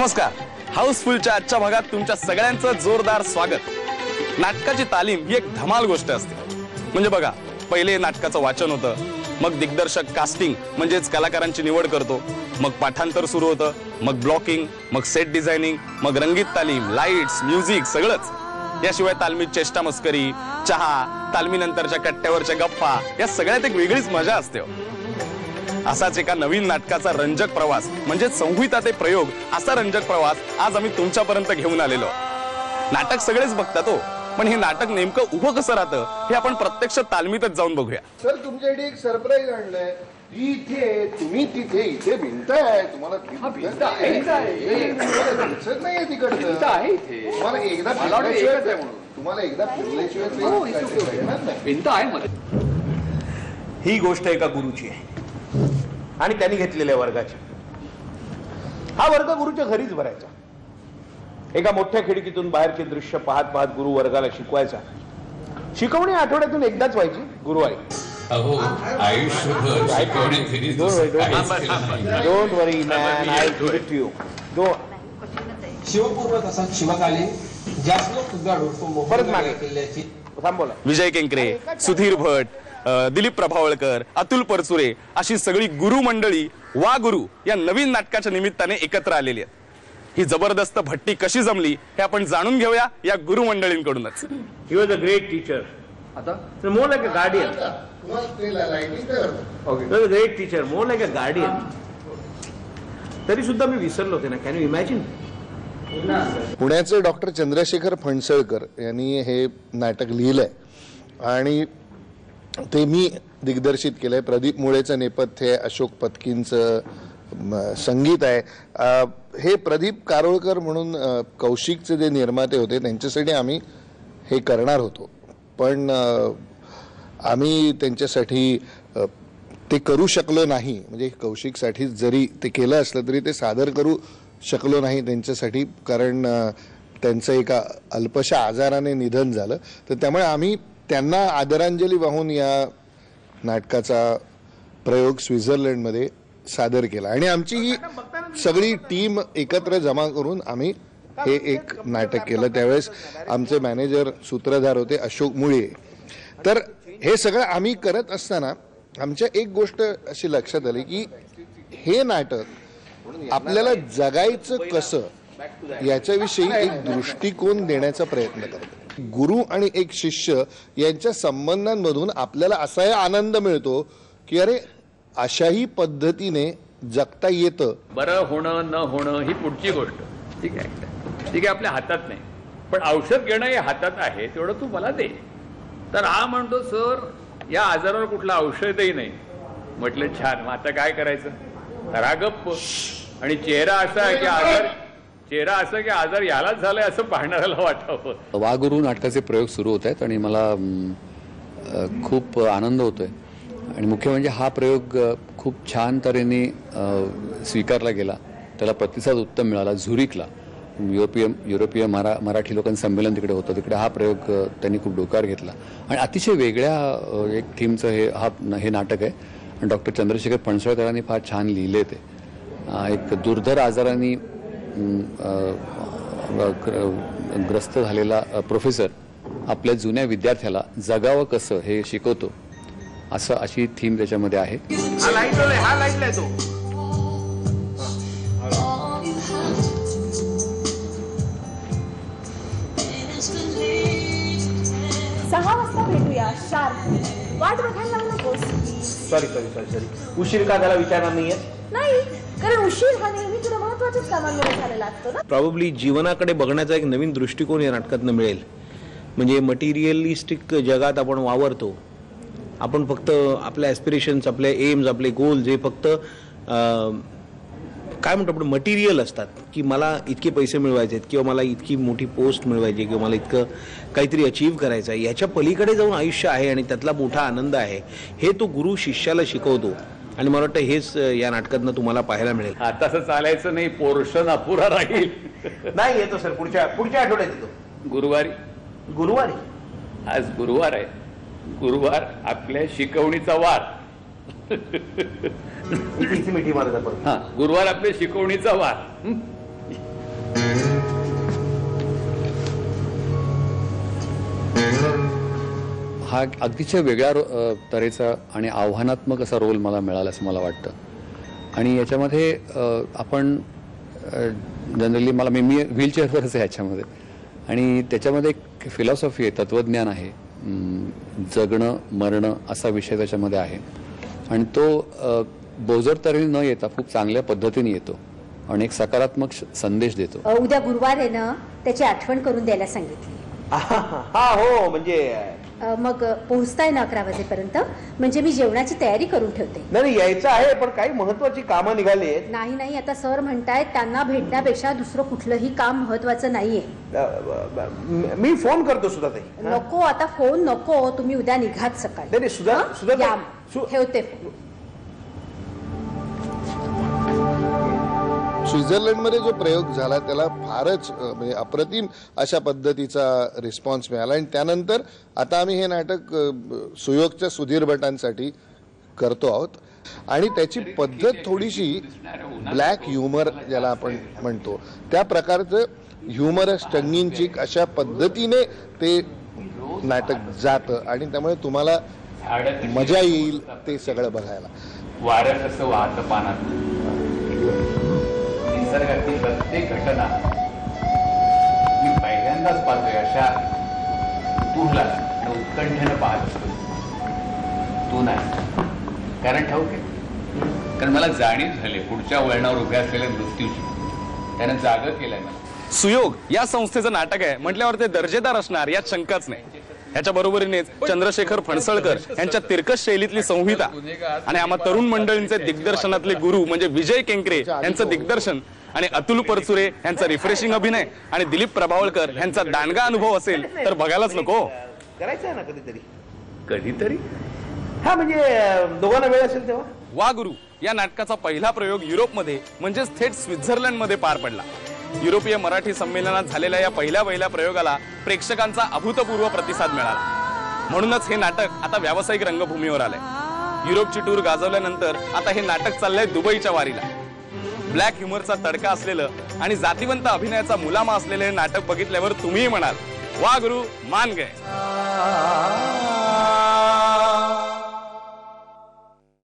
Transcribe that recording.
नमस्कार. हाऊसफुलच्या आजच्या भागात तुमच्या सगळ्यांचं जोरदार स्वागत. नाटकाची तालीम ही एक धमाल गोष्ट असते. म्हणजे बघा, पहिले नाटकाचं वाचन होतं, मग दिग्दर्शक कास्टिंग म्हणजेच कलाकारांची निवड करतो, मग पाठांतर सुरू होतं, मग ब्लॉकिंग, मग सेट डिझायनिंग, मग रंगीत तालीम, लाईट्स, म्युझिक सगळंच. याशिवाय तालमीत चेष्टा मस्करी, चहा, तालमीनंतरच्या कट्ट्यावरच्या गप्पा, या सगळ्यात एक वेगळीच मजा असते. असाच एका नवीन नाटकाचा रंजक प्रवास म्हणजे संहिता ते प्रयोग असा रंजक प्रवास आज आम्ही तुमच्यापर्यंत घेऊन आलेलो. नाटक सगळेच बघतात हो, पण हे नाटक नेमकं उभं कसं राहतं हे आपण प्रत्यक्ष तालमीतच जाऊन बघूया. सर, तुमच्यासाठी एक सरप्राईज आणलंय. इथे तुम्ही तिथे इथे भिंत आहे, तुम्हाला भिंत आहे तिकडचं, तुम्हाला एकदा फिरल्याशिवाय भिंत आहे. ही गोष्ट एका गुरुची आहे आणि त्यांनी घेतलेल्या वर्गाची. हा वर्ग गुरुच्या घरीच भरायचा. एका मोठ्या खिडकीतून बाहेरचे दृश्य पाहत पाहत गुरु वर्गाला शिकवायचा. शिकवणी आठवड्यातून एकदाच व्हायची. गुरुवारी. Don't worry man, I give it to you. शिवपूर्वक असा शिवकालीन जास्त सुद्धा परत मागे थांबवला. विजय केंकरे, सुधीर भट, दिलीप प्रभावळकर, अतुल परचुरे अशी सगळी गुरु मंडळी वा गुरु या नवीन नाटकाच्या निमित्ताने एकत्र आलेली आहेत. ही जबरदस्त भट्टी कशी जमली हे आपण जाणून घेऊया या गुरु मंडळींकडूनच. He was a great teacher. आता more like a guardian. Okay, great teacher, more like a guardian. तरी सुद्धा मी विसरलो होते ना. Can you imagine? पुण्याचे डॉक्टर चंद्रशेखर फणसळकर यांनी हे नाटक लिहिलंय आणि ते मी दिग्दर्शित केलंय. प्रदीप मुळेचं नेपथ्य आहे, अशोक पत्कींचं संगीत आहे. हे प्रदीप कारोळकर म्हणून कौशिकचे जे निर्माते होते त्यांच्यासाठी आम्ही हे करणार होतो, पण आम्ही त्यांच्यासाठी ते करू शकलो नाही. म्हणजे कौशिकसाठी जरी ते केलं असलं तरी ते सादर करू शकलो नाही त्यांच्यासाठी, कारण त्यांचं एका अल्पशा आजाराने निधन झालं. तर त्यामुळे आम्ही त्यांना आदरांजली वाहून या नाटकाचा प्रयोग स्वित्झर्लंडमध्ये सादर केला आणि आमची ही सगळी टीम एकत्र जमा करून आम्ही हे एक नाटक केलं. त्यावेळेस आमचे मॅनेजर सूत्रधार होते अशोक मुळे. तर हे सगळं आम्ही करत असताना आमच्या एक गोष्ट अशी लक्षात आली की हे नाटक आपल्याला जगायचं कसं याच्याविषयी एक दृष्टिकोन देण्याचा प्रयत्न करतो. गुरु आणि एक शिष्य यांच्या संबंधांमधून आपल्याला असाही आनंद मिळतो की अरे अशाही पद्धतीने जगता येतं. बरं होणं न होणं ही पुढची गोष्ट. ठीक आहे आपल्या हातात नाही, पण औषध घेणं हे हातात आहे. तेवढं तू मला दे. तर हा म्हणतो सर या आजारावर कुठलं औषधही नाही. म्हटलं छान, मग आता काय करायचं? तर गप्प. आणि चेहरा असा आहे की आजार यालाच झालाय असं पाहणाऱ्याला वाटावं. वागुरु नाटकाचे प्रयोग सुरू होत आहेत आणि मला खूप आनंद होतोय. आणि मुख्य म्हणजे हा प्रयोग खूप छान तऱ्हेने स्वीकारला गेला. त्याला प्रतिसाद उत्तम मिळाला. झुरिकला युरोपीय मराठी लोकांचं संमेलन तिकडे होतं. तिकडे हा प्रयोग त्यांनी खूप डोक्यावर घेतला आणि अतिशय वेगळ्या एक थीमचं हे नाटक आहे. आणि डॉक्टर चंद्रशेखर फणसळकरांनी फार छान लिहिले. ते एक दुर्धर आजाराने ग्रस्त झालेला प्रोफेसर आपल्या जुन्या विद्यार्थ्याला जगावं कसं हे शिकवतो, अशी थीम त्याच्यामध्ये आहे. सहा वाजता भेटूया शार्प. वाट बघायला लागू नकोस. सॉरी उशीर का त्याला विचारणार नाहीये? नाही, कारण उशीर हा नेहमी तुला महत्वाच्याच कामांमुळे झालेला असतो ना. प्रॉब्ली जीवनाकडे बघण्याचा एक नवीन दृष्टिकोन या नाटकातनं मिळेल. म्हणजे मटेरियलिस्टिक जगात आपण वावरतो. आपण फक्त आपल्या ॲस्पिरेशन्स, आपले एम्स, आपले गोल्स हे फक्त काय म्हणतो आपण मटेरियल असतात की मला इतके पैसे मिळवायचे आहेत किंवा मला इतकी मोठी पोस्ट मिळवायची किंवा मला इतकं काहीतरी अचीव्ह करायचं आहे. याच्या पलीकडे जाऊन आयुष्य आहे आणि त्यातला मोठा आनंद आहे. हे तो गुरु शिष्याला शिकवतो आणि मला वाटतं हेच या नाटकातनं तुम्हाला पाहायला मिळेल. तसं चालायचं नाही, पोर्शन अपुरा राहील. नाही येतो सर, पुढच्या आठवड्यात येतो. गुरुवारी आज गुरुवार आहे. गुरुवार आपल्या शिकवणीचा वार. मिठी मारत आपण. गुरुवार आपल्या शिकवणीचा वार. हा अतिशय वेगळ्या तऱ्हेचा आणि आव्हानात्मक असा रोल मला मिळाला असं मला वाटतं. आणि याच्यामध्ये आपण जनरली मी व्हीलचेअरवरच आहे ह्याच्यामध्ये, आणि त्याच्यामध्ये एक फिलॉसॉफी आहे, तत्त्वज्ञान आहे, जगणं मरणं असा विषय त्याच्यामध्ये आहे. आणि तो बोजर तऱ्हेने न येता खूप चांगल्या पद्धतीने येतो आणि एक सकारात्मक संदेश देतो. उद्या गुरुवार आहे ना, त्याची आठवण करून द्यायला सांगितली. हा हो, म्हणजे मग पोहोचताय ना 11 वाजेपर्यंत, म्हणजे मी जेवणाची तयारी करून ठेवते. नाही यायचं आहे, पण काही महत्वाची कामं निघाली आहेत. नाही, आता सर म्हणतायत त्यांना भेटण्यापेक्षा दुसरं कुठलंही काम महत्वाचं नाहीये. मी फोन करतो सुद्धा ताई. नको, आता फोन नको, तुम्ही उद्या निघात सकाळी. नाही सुद्धा या, ठेवते फोन. स्वित्झर्लंडमध्ये जो प्रयोग झाला त्याला फारच म्हणजे अप्रतिम अशा पद्धतीचा रिस्पॉन्स मिळाला. आणि त्यानंतर आता आम्ही हे नाटक सुयोगच्या सुधीर भटांसाठी करतो आहोत. आणि त्याची पद्धत थोडीशी ब्लॅक ह्युमर ज्याला आपण म्हणतो त्या प्रकारचं ह्युमरस टंग इन चीक अशा पद्धतीने ते नाटक जातं. आणि त्यामुळे तुम्हाला मजा येईल ते सगळं बघायला. वारं कसं वाहतं पानात, निसर्गातील प्रत्येक घटना मी पहिल्यांदाच पाहतोय अशा कुतूहला आणि उत्कंठेनं पाहत असतो. तू नाही, कारण ठाऊक आहे, कारण मला जाणीव झाली पुढच्या वळणावर उभ्या असलेल्या मृत्यूची. त्यानं जागं केलंय मला. सुयोग या संस्थेचं नाटक आहे म्हटल्यावर ते दर्जेदार असणार यात शंकाच नाही. ह्याच्या बरोबरीनेच चंद्रशेखर फणसळकर यांच्या तिरकस शैलीतली संहिता आणि आम्हा तरुण मंडळींचे दिग्दर्शनातले गुरु म्हणजे विजय केंकरे यांचं दिग्दर्शन आणि अतुल परचुरे यांचा रिफ्रेशिंग अभिनय आणि दिलीप प्रभावळकर यांचा दांडगा अनुभव असेल तर बघायलाच नको. करायचं आहे ना कधीतरी. हा म्हणजे दोघांना वेळ असेल तेव्हा. वा गुरु या नाटकाचा पहिला प्रयोग युरोपमध्ये म्हणजेच थेट स्वित्झर्लंडमध्ये पार पडला. युरोपीय मराठी संमेलनात झालेल्या या पहिल्या प्रयोगाला प्रेक्षकांचा अभूतपूर्व प्रतिसाद मिळाला. म्हणूनच हे नाटक आता व्यावसायिक रंगभूमीवर आलंय. युरोपची टूर गाजवल्यानंतर आता हे नाटक चाललंय दुबईच्या वारीला. ब्लॅक ह्युमरचा तडका असलेलं आणि जातिवंत अभिनयाचा मुलामा असलेलं हे नाटक बघितल्यावर तुम्हीही म्हणाल वा गुरु मान गए.